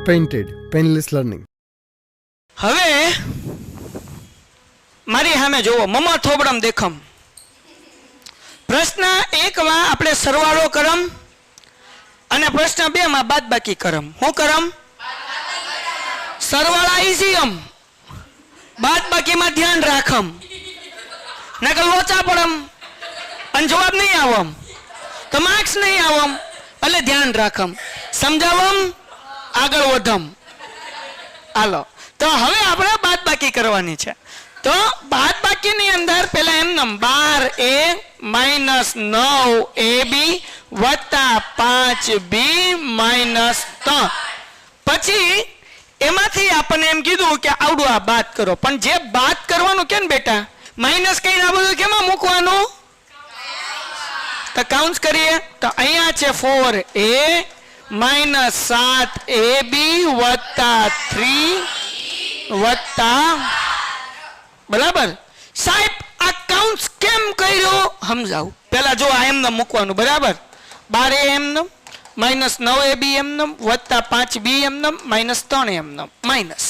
Painted painless learning. હવે મારી સામે જોવો, મમ્મા થોબડમ દેખમ. પ્રશ્ન 1 માં આપણે સરવાળો કરમ અને પ્રશ્ન 2 માં બાદબાકી કરમ. શું કરમ? સરવાળા ઈઝી એમ, બાદબાકીમાં ધ્યાન રાખમ, નકર લોચા પડમ અને જવાબ નહીં આવમ તો માર્ક્સ નહીં આવમ, એટલે ધ્યાન રાખમ. સમજાવમ, આગળ વધમ. હાલો, તો હવે આપણે બાદબાકી કરવાની છે. તો બાદબાકીની અંદર પેલા એમનેમ 12a માઇનસ 9ab વત્તા 5b માઇનસ 3. પછી એમાંથી આપણને એમ કીધું કે આવડું આ બાદ કરો. પણ જે બાદ કરવાનું કે ને બેટા, માઇનસ કઈ આ બધું કેમાં મૂકવાનું? તો કાઉન્સ કરીએ તો અહીંયા છે 4a માઇનસ 7ab વત્તા 3 વત્તા, બરાબર. સાહેબ આ કાઉન્સ કેમ કર્યો સમજાવું. પેલા જો આ એમને મૂકવાનું, બરાબર. 12a એમને માઇનસ 9ab એમને વત્તા 5b એમને માઇનસ 3 એમને માઇનસ.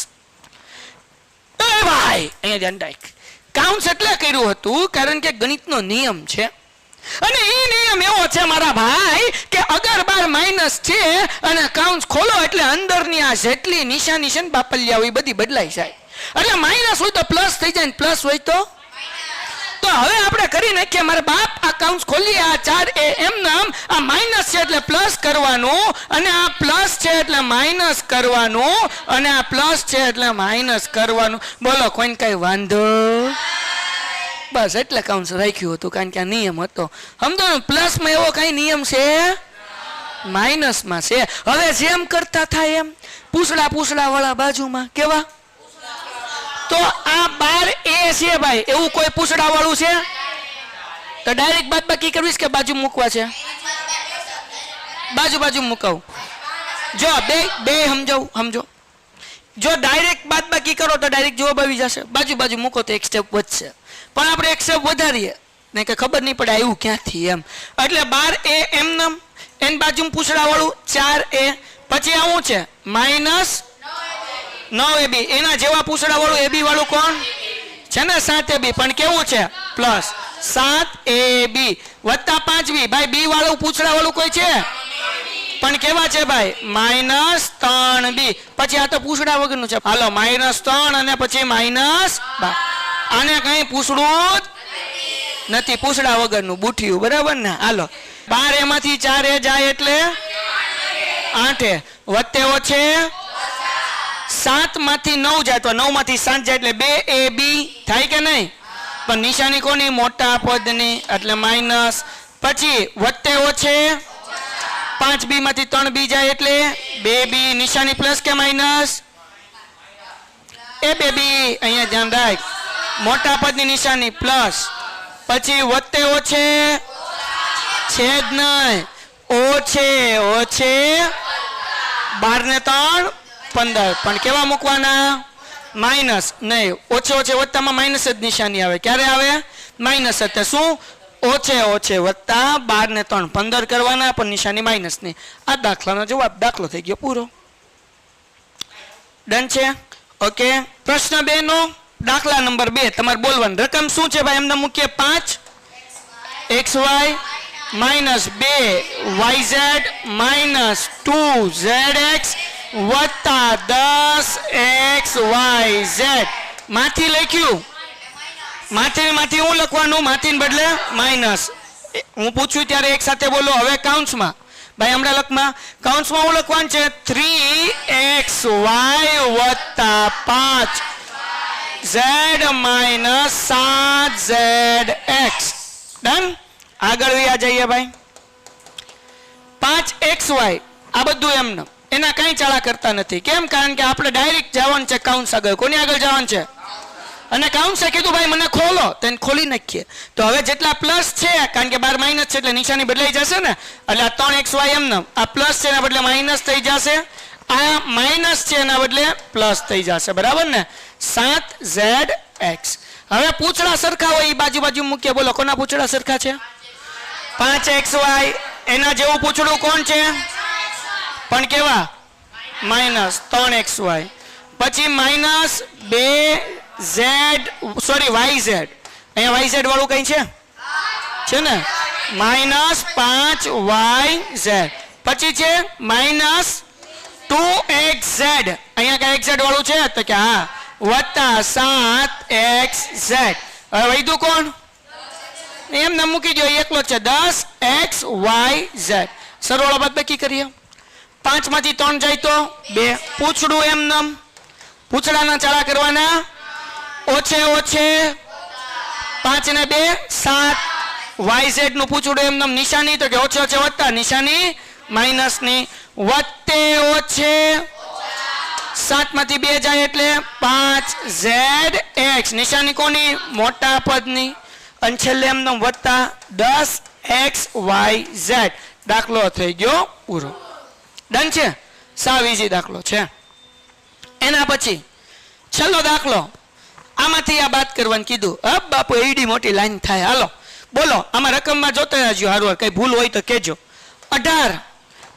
એ ભાઈ અહીંયા ધ્યાન રાખ, કાઉન્સ એટલે કર્યું હતું કારણ કે ગણિતનો નિયમ છે અને એ નિયમ એવો છે મારા ભાઈ કે અગર બાર માઇનસ છે અને કાઉન્સ ખોલો એટલે અંદરની આ જેટલી નિશાની છે ને બાપલિયા હોય બધી બદલાઈ જાય. એટલે માઇનસ હોય તો પ્લસ થઈ જાય ને પ્લસ હોય તો હવે આપણે કરી નાખીએ મારા બાપ. આ કાઉન્સ ખોલીએ, આ 4a એમ નામ, આ માઇનસ છે એટલે પ્લસ કરવાનું અને આ પ્લસ છે એટલે માઇનસ કરવાનું અને આ પ્લસ છે એટલે માઇનસ કરવાનું. બોલો કોઈને કઈ વાંધો? બસ એટલે કાઉન્સ રાખ્યું હતું કારણ કે આ નિયમ હતો. સમજો ને, પ્લસમાં એવો કઈ નિયમ છે, માઇનસમાં છે. હવે જેમ કરતા થાય એમ, પૂછડા વાળા બાજુમાં કેવા, તો આ 12a છે ભાઈ, એવું કોઈ પૂછડા વાળું છે તો ડાયરેક્ટ બાદબાકી કરવીશ કે બાજુ મૂકવા છે? બાજુ મૂકાવું. જો બે સમજો. જો ડાયરેક્ટ બાદબાકી કરો તો ડાયરેક્ટ જવાબ આવી જશે, બાજુ મૂકો તો એક સ્ટેપ વધશે. પણ આપણે એક સ્ટેપ વધારીએ ને કે ખબર નહીં પડે આવ્યું ક્યાંથી એમ. એટલે 12a એમનેમ, એની બાજુ પૂછડા વાળું 4a, પછી આવું છે માઇનસ 9ab, એના જેવા પૂછડા વાળું ab વાળું કોણ છે ને 7ab, પણ કેવું છે પ્લસ 7ab વત્તા 5b. ભાઈ b વાળું પૂછડા વાળું કોઈ છે પણ કેવા છે ભાઈ માઇનસ 3b. પછી આ તો પૂછડા વગરનું છે. હાલો માઇનસ 3 અને પછી માઇનસ 12. આને કઈ પૂછડું નથી, પૂછડા વગરનું બુઠિયું, બરાબર ને. હાલો 12 એમાંથી 4 જાય એટલે 8 વત્તે ઓછે 7 માંથી 9 જાય તો 9 માંથી 7 જાય એટલે 2ab થાય કે નહીં? પણ નિશાની કોની? મોટા પદની, એટલે માઇનસ. પછી વત્તે ઓછે 5b માંથી 3b જાય એટલે 2b, નિશાની પ્લસ કે માઇનસ? એ 2b અહીંયા ધ્યાન રાખ, મોટા પદની નિશાની પ્લસ. પછી વત્તે ઓછે છેદ નહીં, ઓછે 12 ને 3 15, પણ કેવા મૂકવાના? માઇનસ નહીં. ઓછે વત્તામાં માઇનસ જ નિશાની આવે. ક્યારે આવે? માઇનસ. એટલે શું? ઓછે વત્તા 12 ને 3 15 કરવાના, પણ નિશાની માઇનસ ની. આ દાખલાનો જવાબ દાખલો થઈ ગયો પૂરો. ડન છે? ઓકે. પ્રશ્ન 2 નો દાખલા નંબર 2 તમારે બોલવાનું. રકમ શું છે ભાઈ? એમને મૂકીએ 5xy minus 2yz minus 2zx વત્તા 10xyz. માંથી લખ્યું, માંથી હું લખવાનું, માંથી બદલે માઇનસ. હું પૂછું ત્યારે એક સાથે બોલો. હવે કાઉન્સમાં ભાઈ હમણાં લખમાં, કાઉન્સમાં હું લખવાનું છે 3xy વત્તા 5z માઇનસ 7zx. ડન. આગળ વ્યા જઈએ ભાઈ. 5xy આ બધું એમને, એના કઈ ચાળા કરતા નથી. કેમ? કારણ કે આપણે ડાયરેક્ટ જવાનું છે કાઉન્સ આગળ. કોની આગળ જવાનું છે? અને કાઉન્સે કીધું ભાઈ મને ખોલો, તો એને ખોલી નાખીએ. તો હવે જેટલા પ્લસ છે, કારણ કે 12 માઇનસ છે એટલે નિશાની બદલાઈ જશે ને, એટલે આ 3xy એમને, આ પ્લસ છે એના બદલે માઇનસ થઈ જશે, આ માઇનસ છે એના બદલે પ્લસ થઈ જશે, બરાબર ને. 7zx. હવે પૂછડા સરખા હોય એ બાજુ મૂકીએ. બોલો કોના પૂછડા સરખા છે? 5xy. એના જેવું પૂછડું કોણ છે? પણ કેવા? માઇનસ 3xy, પછી માઇનસ 2z સોરી yz, અહીંયા yz વાળું કઈ છે ને, માઇનસ 5yz, પછી છે માઇનસ 2xz, અહીંયા કઈ xz વાળું છે તો કે હા, વત્તા 7xz. હવે વધ્યું કોણ? એમને મૂકી દો, એકલો છે 10xyz. સરવાળો બાદબાકી કરીએ. 5 માંથી 3 જાય તો 2. પૂછડું એમનેમ, પૂછડાના ચાળા કરવાના, ઓછે ઓછે 5 ને 2 7. yz નું પૂછડું એમનેમ, નિશાની તો કે ઓછે ઓછે વત્તા, નિશાની માઇનસ ની, વત્તે ઓછે 7 માંથી 2 જાય એટલે 5zx, નિશાની કોની? મોટા પદની, અને છેલ્લે એમનેમ વત્તા 10xyz. દાખલો થઈ ગયો પૂરો. ડન છે? સાવ ઈઝી દાખલો છે. એના પછી છેલ્લો દાખલો, આમાંથી આ બાદ કરવાનું કીધું. અબ બાપુ એડી મોટી લાઈન થાય. હાલો બોલો, આમાં રકમમાં જોતા રહેજો, હારું કઈ ભૂલ હોય તો કહેજો. 18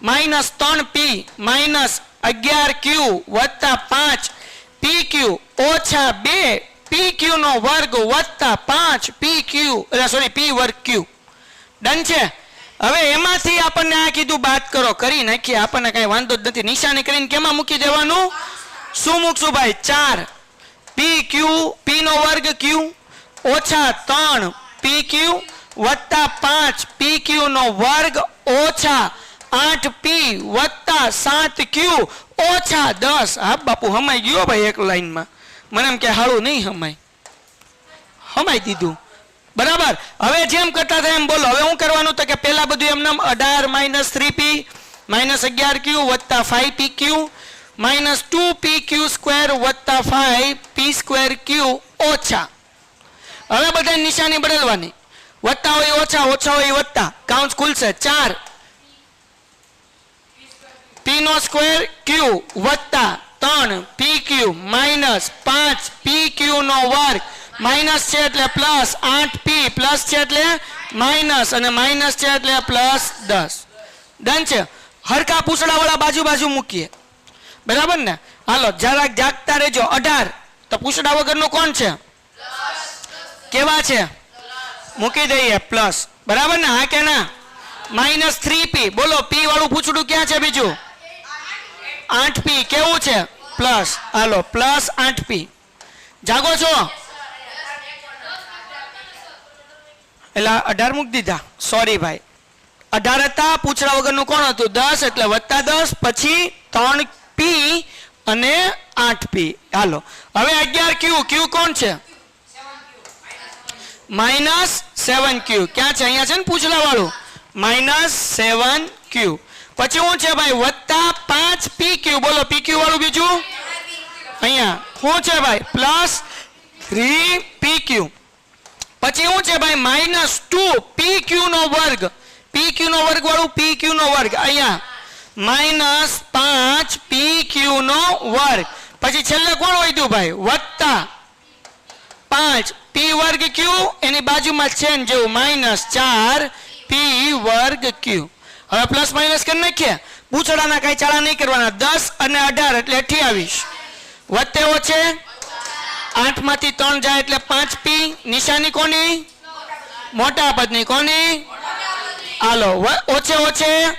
માઇનસ 3p માઇનસ 11q વત્તા 5pq ઓછા 2pq નો વર્ગ વત્તા 5pq સોરી p વર્ગ q. ડન છે? હવે એમાંથી આપણને આ કીધું બાદ કરો, કરી નાખીએ, આપણને કઈ વાંધો જ નથી. નિશાની કરીને કેમાં મૂકી દેવાનું? શું મૂકશું ભાઈ? 4 pq p નો વર્ગ q ઓછા 3pq વત્તા 5pq નો વર્ગ ઓછા 8p વત્તા 7q ઓછા 10. હા બાપુ હમાઈ ગયો ભાઈ એક લાઈનમાં. મને એમ કે હાળું નહીં હમાઈ દીધું. બરાબર. હવે જેમ કરતા હતા એમ બોલો. હવે શું કરવાનું તો કે પેલા બધું એમને 18 માઇનસ 3p માઇનસ 11q વત્તા 5pq માઇનસ 2pq સ્ક્વેર વત્તા 5p સ્ક્વેર q ઓછા. હવે બધા નિશાની બદલવાની. વત્તા હોય ઓછા, ઓછા હોય વત્તા, કાઉન્સ ખુલશે 4 p નો સ્ક્વેર q વત્તા 3pq માઇનસ 5pq નો વર્ગ, માઇનસ છે એટલે પ્લસ 8p, પ્લસ છે એટલે માઇનસ, અને માઇનસ છે એટલે પ્લસ 10. ડન છે? હરખા પૂછડા વાળા બાજુ બાજુ મૂકીએ. બરાબર ને? હાલો જરાક જાગતા રહેજો. 18 તો પૂછડા વગરનું કોણ છે? કેવા છે? મૂકી દઈએ પ્લસ. બરાબર ને? હા કે ના? માઇનસ 3p, બોલો p વાળું પૂછડું ક્યાં છે? બીજું 8p, કેવું છે? પ્લસ. હાલો પ્લસ 8p. જાગો છો? એટલે 18 મૂકી દીધા, સોરી ભાઈ. 18 હતા, પૂછડા વગરનું કોણ હતું? 10, એટલે વત્તા 10, પછી 3p અને 8p. હાલો હવે 11q, q કોણ છે? Minus 7q. ક્યાં છે? અહીંયા છે ને પૂછડા વાળું, માઇનસ 7q. પછી શું છે ભાઈ? વત્તા 5pq. બોલો pq વાળું બીજું અહીંયા શું છે ભાઈ? Plus 3pq. પછી શું છે ભાઈ? માઇનસ 2pq નો વર્ગ, pq નો વર્ગ વાળું pq નો વર્ગ અહીંયા માઇનસ 5pq નો વર્ગ. પછી છેલ્લે કોણ વધ્યું ભાઈ? વત્તા 5p વર્ગ q, એની બાજુમાં છે ને જેવું માઇનસ 4p વર્ગ q. હવે પ્લસ માઇનસ કરી નાખીએ. પૂછડાના કઈ ચાળા નહીં કરવાના. 10 અને 18 એટલે 28. વત્તે ઓછે 8 માંથી 3 જાય એટલે 5p, નિશાની કોની? મોટા પદની. કોની? હાલો ઓછે ઓછે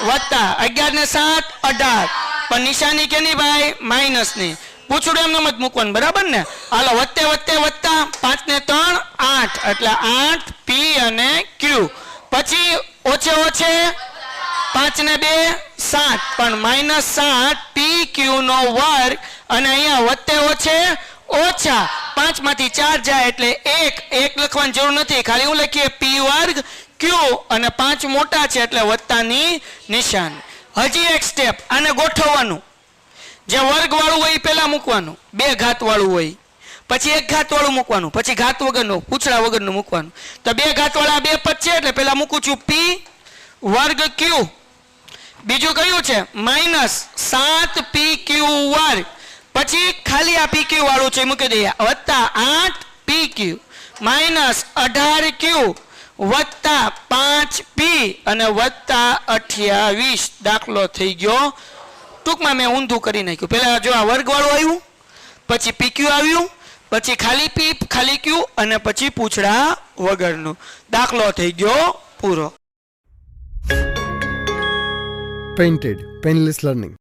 વત્તા 11 ને 7 18, પણ નિશાની કેની ભાઈ? માઇનસ ની. પૂછડું એમને મત મૂકવાનું. બરાબર ને? હાલો વત્તે વત્તે વત્તા 5 ને 3 8, એટલે 8p અને q. પછી ઓછે ઓછે 5 ને 2 7, પણ માઇનસ 7pq નો વર્ગ, અને અહીંયા વત્તે ઓછે ઓછા 5 માંથી 4 જાય એટલે 1 લખવાની જરૂર નથી, ખાલી હું લખીએ p વર્ગ q, અને 5 મોટા છે એટલે વત્તાની નિશાની. હજી એક સ્ટેપ, આને ગોઠવવાનું. જે વર્ગ વાળું હોય પેલા મૂકવાનું, 2 ઘાત વાળું હોય પછી 1 ઘાત વાળું મૂકવાનું, પછી ઘાત વગરનું પૂછડા વગરનું મૂકવાનું. તો 2 ઘાત વાળા 2 પદ છે એટલે પેલા મૂકું છું p વર્ગ q. બીજું કયું છે? માઇનસ 7pq વર્ગ. પછી ખાલી આ pq વાળું છે મૂકી દઈએ, વત્તા 8pq માઇનસ 18q વત્તા 5p અને વત્તા 28. દાખલો થઈ ગયો ટૂંકમાં મેં ઊંધું કરી નાખ્યું. પહેલા જો આ વર્ગવાળું આવ્યું, પછી પીક્યુ આવ્યું, પછી ખાલી પી ખાલી ક્યુ અને પછી પૂછડા વગરનું. દાખલો થઈ ગયો પૂરો. Painted, Painless Learning.